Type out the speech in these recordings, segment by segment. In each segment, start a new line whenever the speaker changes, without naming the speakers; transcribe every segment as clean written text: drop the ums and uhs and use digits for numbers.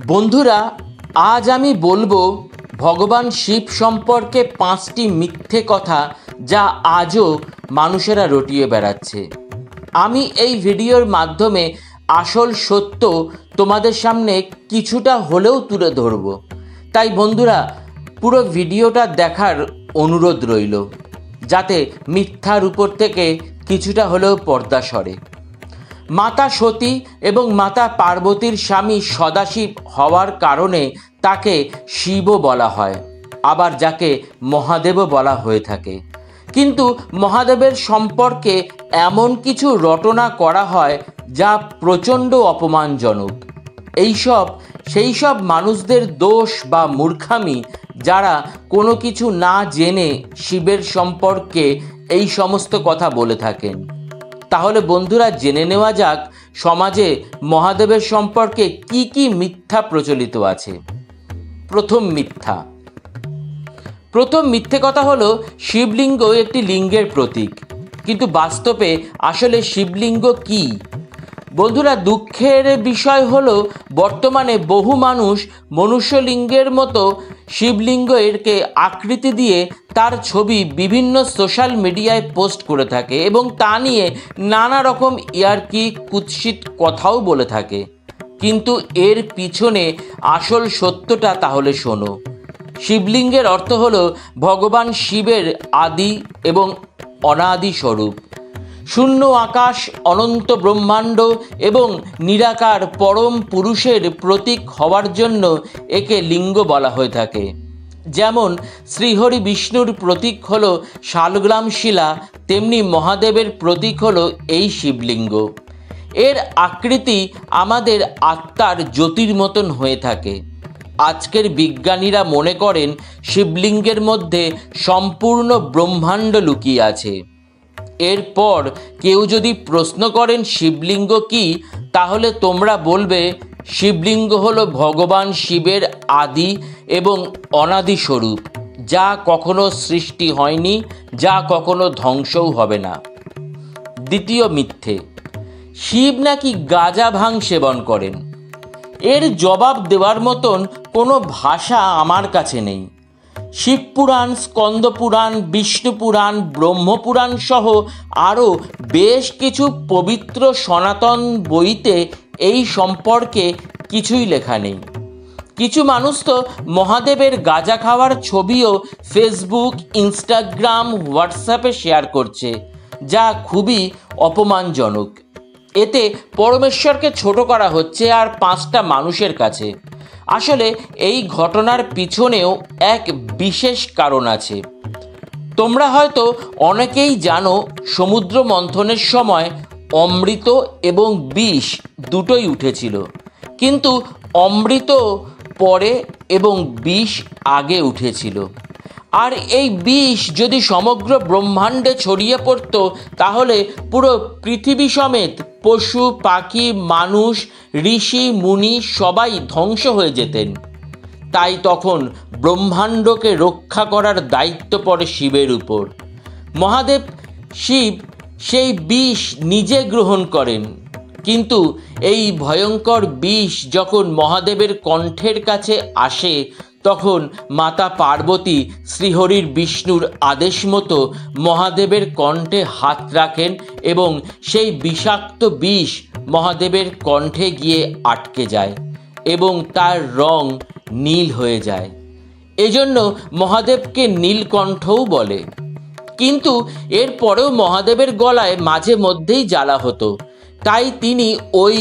বন্ধুরা, আজ আমি বলবো ভগবান শিব সম্পর্কে 5টি মিথ্যে কথা যা আজও মানুষেরা রটিয়ে বেড়াচ্ছে। আমি এই ভিডিওর মাধ্যমে আসল সত্য তোমাদের সামনে কিছুটা হলেও তুলে ধরব। তাই বন্ধুরা, পুরো ভিডিওটা দেখার অনুরোধ রইল, যাতে মিথ্যার উপর থেকে কিছুটা হলেও পর্দা সরে। মাতা সতী এবং মাতা পার্বতীর স্বামী সদাশিব হওয়ার কারণে তাকে শিবও বলা হয়, আবার যাকে মহাদেবও বলা হয়ে থাকে। কিন্তু মহাদেবের সম্পর্কে এমন কিছু রটনা করা হয় যা প্রচণ্ড অপমানজনক। সেই সব মানুষদের দোষ বা মূর্খামি যারা কোনো কিছু না জেনে শিবের সম্পর্কে এই সমস্ত কথা বলে থাকেন। তাহলে বন্ধুরা, জেনে নেওয়া যাক সমাজে মহাদেবের সম্পর্কে কি কি মিথ্যা প্রচলিত আছে। প্রথম মিথ্যে কথা হলো শিবলিঙ্গ একটি লিঙ্গের প্রতীক। কিন্তু বাস্তবে আসলে শিবলিঙ্গ কি? বন্ধুরা, দুঃখের বিষয় হলো বর্তমানে বহু মানুষ মনুষ্যলিঙ্গের মতো শিবলিঙ্গকে আকৃতি দিয়ে তার ছবি বিভিন্ন সোশ্যাল মিডিয়ায় পোস্ট করে থাকে এবং তা নিয়ে নানা রকম ইয়ার্কি কুৎসিত কথাও বলে থাকে। কিন্তু এর পিছনে আসল সত্যটা তাহলে শোনো। শিবলিঙ্গের অর্থ হলো ভগবান শিবের আদি এবং অনাদি স্বরূপ। শূন্য আকাশ, অনন্ত ব্রহ্মাণ্ড এবং নিরাকার পরম পুরুষের প্রতীক হওয়ার জন্য একে লিঙ্গ বলা হয়ে থাকে। যেমন শ্রীহরি বিষ্ণুর প্রতীক হলো শালগ্রাম শিলা, তেমনি মহাদেবের প্রতীক হলো এই শিবলিঙ্গ। এর আকৃতি আমাদের আত্মার জ্যোতির মতন হয়ে থাকে। আজকের বিজ্ঞানীরা মনে করেন শিবলিঙ্গের মধ্যে সম্পূর্ণ ব্রহ্মাণ্ড লুকিয়ে আছে। এরপর কেউ যদি প্রশ্ন করেন শিবলিঙ্গ কি, তাহলে তোমরা বলবে শিবলিঙ্গ হলো ভগবান শিবের আদি এবং অনাদি স্বরূপ, যা কখনো সৃষ্টি হয়নি, যা কখনো ধ্বংসও হবে না। দ্বিতীয় মিথ্যে, শিব নাকি গাঁজা ভাং সেবন করেন। এর জবাব দেওয়ার মতন কোনো ভাষা আমার কাছে নেই। শিবপুরাণ, স্কন্দপুরাণ, বিষ্ণুপুরাণ, ব্রহ্মপুরাণ সহ আরও বেশ কিছু পবিত্র সনাতন বইতে এই সম্পর্কে কিছুই লেখা নেই। কিছু মানুষ তো মহাদেবের গাঁজা খাওয়ার ছবিও ফেসবুক, ইনস্টাগ্রাম, হোয়াটসঅ্যাপে শেয়ার করছে, যা খুবই অপমানজনক। এতে পরমেশ্বরকে ছোট করা হচ্ছে আর 5টা মানুষের কাছে। আসলে এই ঘটনার পিছনেও এক বিশেষ কারণ আছে। তোমরা হয়তো অনেকেই জানো, সমুদ্র মন্থনের সময় অমৃত এবং বিষ দুটোই উঠেছিল, কিন্তু অমৃত পরে এবং বিষ আগে উঠেছিল। আর এই বিষ যদি সমগ্র ব্রহ্মাণ্ডে ছড়িয়ে পড়ত, তাহলে পুরো পৃথিবী সমেত পশু পাখি, মানুষ, ঋষি মুনি সবাই ধ্বংস হয়ে যেতেন। তাই তখন ব্রহ্মাণ্ডকে রক্ষা করার দায়িত্ব পড়ে শিবের উপর। মহাদেব শিব সেই বিষ নিজে গ্রহণ করেন, কিন্তু এই ভয়ঙ্কর বিষ যখন মহাদেবের কণ্ঠের কাছে আসে, তখন মাতা পার্বতী শ্রীহরির বিষ্ণুর আদেশ মতো মহাদেবের কণ্ঠে হাত রাখেন এবং সেই বিষাক্ত বিষ মহাদেবের কণ্ঠে গিয়ে আটকে যায় এবং তার রং নীল হয়ে যায়। এজন্য মহাদেবকে নীলকণ্ঠও বলে। কিন্তু এরপরেও মহাদেবের গলায় মাঝে মধ্যেই জ্বালা হতো, তাই তিনি ওই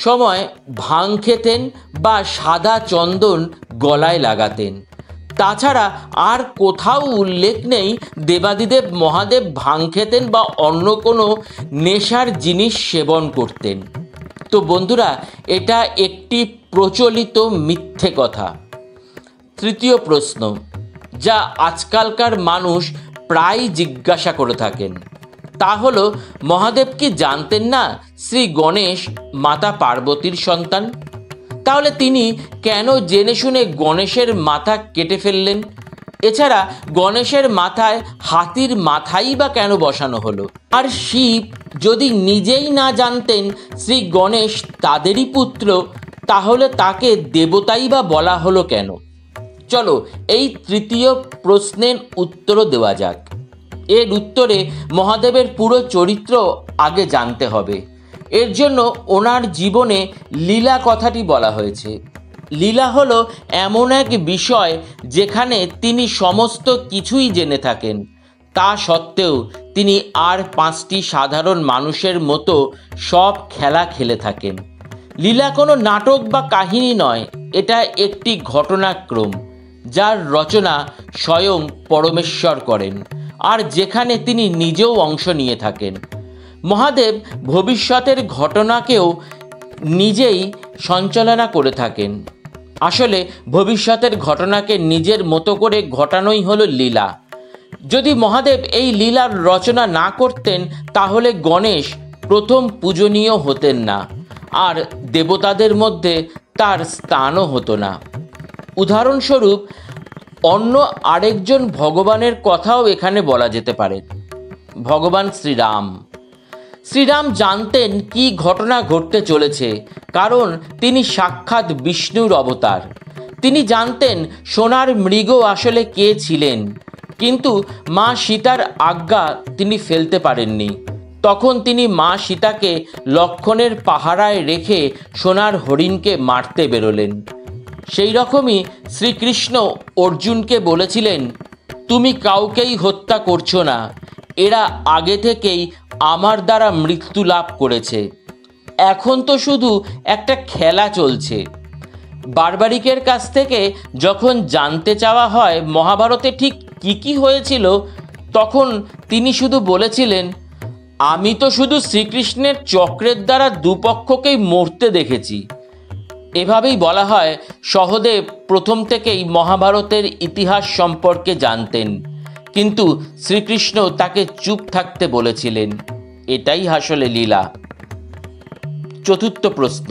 সময় ভাং খেতেন বা সাদা চন্দন গলায় লাগাতেন। তাছাড়া আর কোথাও উল্লেখ নেই দেবাদিদেব মহাদেব ভাং খেতেন বা অন্য কোনো নেশার জিনিস সেবন করতেন। তো বন্ধুরা, এটা একটি প্রচলিত মিথ্যে কথা। তৃতীয় প্রশ্ন, যা আজকালকার মানুষ প্রায় জিজ্ঞাসা করে থাকেন, তা হলো মহাদেব কি জানতেন না শ্রী গণেশ মাতা পার্বতীর সন্তান? তাহলে তিনি কেন জেনে শুনে গণেশের মাথা কেটে ফেললেন? এছাড়া গণেশের মাথায় হাতির মাথাই বা কেন বসানো হলো? আর শিব যদি নিজেই না জানতেন শ্রী গণেশ তাদেরই পুত্র, তাহলে তাকে দেবতাই বা বলা হলো কেন? চলো এই তৃতীয় প্রশ্নের উত্তরও দেওয়া যাক। এর উত্তরে মহাদেবের পুরো চরিত্র আগে জানতে হবে। এর জন্য ওনার জীবনে লীলা কথাটি বলা হয়েছে। লীলা হলো এমন এক বিষয় যেখানে তিনি সমস্ত কিছুই জেনে থাকেন, তা সত্ত্বেও তিনি আর 5টি সাধারণ মানুষের মতো সব খেলা খেলে থাকেন। লীলা কোনো নাটক বা কাহিনী নয়, এটা একটি ঘটনাক্রম যার রচনা স্বয়ং পরমেশ্বর করেন, আর যেখানে তিনি নিজেও অংশ নিয়ে থাকেন। মহাদেব ভবিষ্যতের ঘটনাকেও নিজেই সঞ্চালনা করে থাকেন। আসলে ভবিষ্যতের ঘটনাকে নিজের মতো করে ঘটানোই হলো লীলা। যদি মহাদেব এই লীলার রচনা না করতেন তাহলে গণেশ প্রথম পূজনীয় হতেন না, আর দেবতাদের মধ্যে তার স্থানও হতো না। উদাহরণস্বরূপ অন্য আরেকজন ভগবানের কথাও এখানে বলা যেতে পারে, ভগবান শ্রীরাম। শ্রীরাম জানতেন কি ঘটনা ঘটতে চলেছে, কারণ তিনি সাক্ষাৎ বিষ্ণুর অবতার। তিনি জানতেন সোনার মৃগ আসলে কে ছিলেন, কিন্তু মা সীতার আজ্ঞা তিনি ফেলতে পারেননি। তখন তিনি মা সীতাকে লক্ষণের পাহারায় রেখে সোনার হরিণকে মারতে বেরোলেন। সেই রকমই শ্রীকৃষ্ণ অর্জুনকে বলেছিলেন, তুমি কাউকেই হত্যা করছো না, এরা আগে থেকেই আমার দ্বারা মৃত্যু লাভ করেছে, এখন তো শুধু একটা খেলা চলছে। বারবারিকের কাছ থেকে যখন জানতে চাওয়া হয় মহাভারতে ঠিক কি হয়েছিল, তখন তিনি শুধু বলেছিলেন, আমি তো শুধু শ্রীকৃষ্ণের চক্রের দ্বারা দুপক্ষকেই মরতে দেখেছি। এভাবেই বলা হয় সহদেব প্রথম থেকেই মহাভারতের ইতিহাস সম্পর্কে জানতেন, কিন্তু শ্রীকৃষ্ণ তাকে চুপ থাকতে বলেছিলেন। এটাই আসলে লীলা। চতুর্থ প্রশ্ন,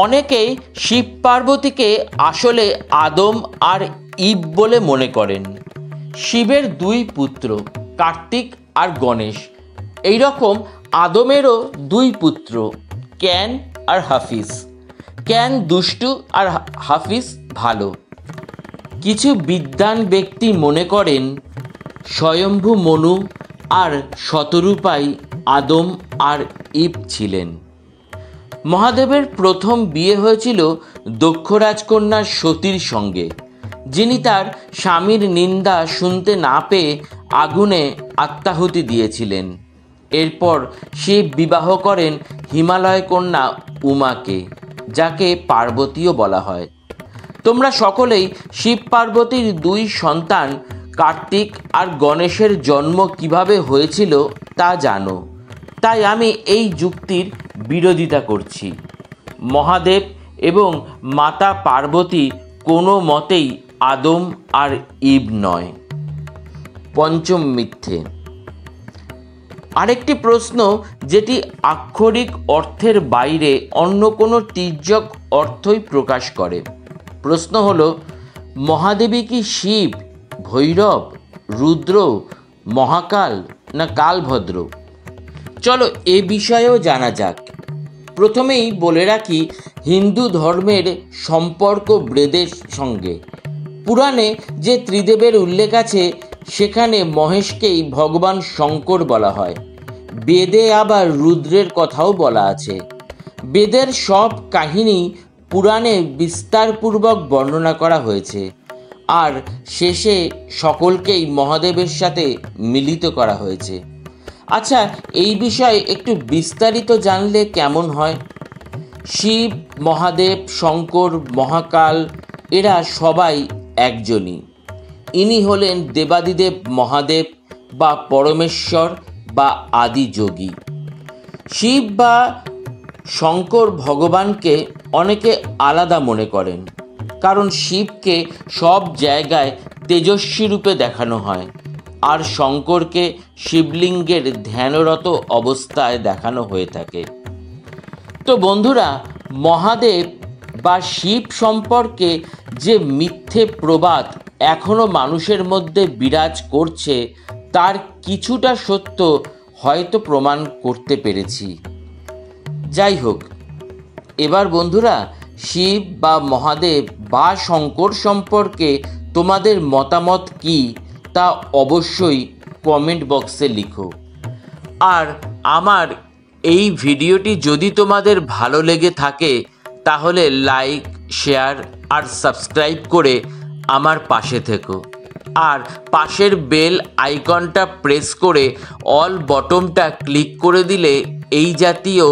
অনেকেই শিব পার্বতীকে আসলে আদম আর ইব বলে মনে করেন। শিবের 2 পুত্র, কার্তিক আর গণেশ। এই রকম আদমেরও 2 পুত্র, ক্যান আর হাফিজ। ক্যান দুষ্টু আর হাফিজ ভালো। কিছু বিদ্বান ব্যক্তি মনে করেন স্বয়ম্ভু মনু আর শতরূপাই আদম আর ইব ছিলেন। মহাদেবের প্রথম বিয়ে হয়েছিল দক্ষ রাজকন্যা সতীর সঙ্গে, যিনি তার স্বামীর নিন্দা শুনতে না পেয়ে আগুনে আত্মাহুতি দিয়েছিলেন। এরপর শিব বিবাহ করেন হিমালয় কন্যা উমাকে, যাকে পার্বতীও বলা হয়। তোমরা সকলেই শিব পার্বতীর 2 সন্তান কার্তিক আর গণেশের জন্ম কিভাবে হয়েছিল তা জানো, তাই আমি এই যুক্তির বিরোধিতা করছি। মহাদেব এবং মাতা পার্বতী কোনো মতেই আদম আর ইব নয়। পঞ্চম মিথ্যে। আরেকটি প্রশ্ন যেটি আক্ষরিক অর্থের বাইরে অন্য কোনো তির্যক অর্থই প্রকাশ করে। প্রশ্ন হলো, মহাদেবী কি শিব, ভৈরব, রুদ্র, মহাকাল না কালভদ্র? চলো এ বিষয়েও জানা যাক। প্রথমেই বলে রাখি হিন্দু ধর্মের সম্পর্ক বেদের সঙ্গে। পুরাণে যে ত্রিদেবের উল্লেখ আছে সেখানে মহেশকেই ভগবান শঙ্কর বলা হয়। বেদে আবার রুদ্রের কথাও বলা আছে। বেদের সব কাহিনী পুরাণে বিস্তারপূর্বক বর্ণনা করা হয়েছে, আর শেষে সকলকেই মহাদেবের সাথে মিলিত করা হয়েছে। আচ্ছা, এই বিষয়ে একটু বিস্তারিত জানলে কেমন হয়? শিব, মহাদেব, শঙ্কর, মহাকাল এরা সবাই একজনই। ইনি হলেন দেবাদিদেব মহাদেব বা পরমেশ্বর বা আদিযোগী। শিব বা শঙ্কর ভগবানকে অনেকে আলাদা মনে করেন, কারণ শিবকে সব জায়গায় তেজস্বী রূপে দেখানো হয়, আর শঙ্করকে শিবলিঙ্গের ধ্যানরত অবস্থায় দেখানো হয়ে থাকে। তো বন্ধুরা, মহাদেব বা শিব সম্পর্কে যে মিথ্যে প্রবাদ এখনও মানুষের মধ্যে বিরাজ করছে তার কিছুটা সত্য হয়তো প্রমাণ করতে পেরেছি। যাই হোক, এবার বন্ধুরা, শিব বা মহাদেব বা শঙ্কর সম্পর্কে তোমাদের মতামত কি তা অবশ্যই কমেন্ট বক্সে লিখো। আর আমার এই ভিডিওটি যদি তোমাদের ভালো লেগে থাকে তাহলে লাইক, শেয়ার আর সাবস্ক্রাইব করে আমার পাশে থেকো। আর পাশের বেল আইকনটা প্রেস করে অল বটনটা ক্লিক করে দিলে এই জাতীয়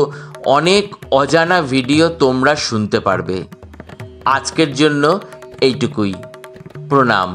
অনেক অজানা ভিডিও তোমরা শুনতে পারবে। আজকের জন্য এইটুকুই। প্রণাম।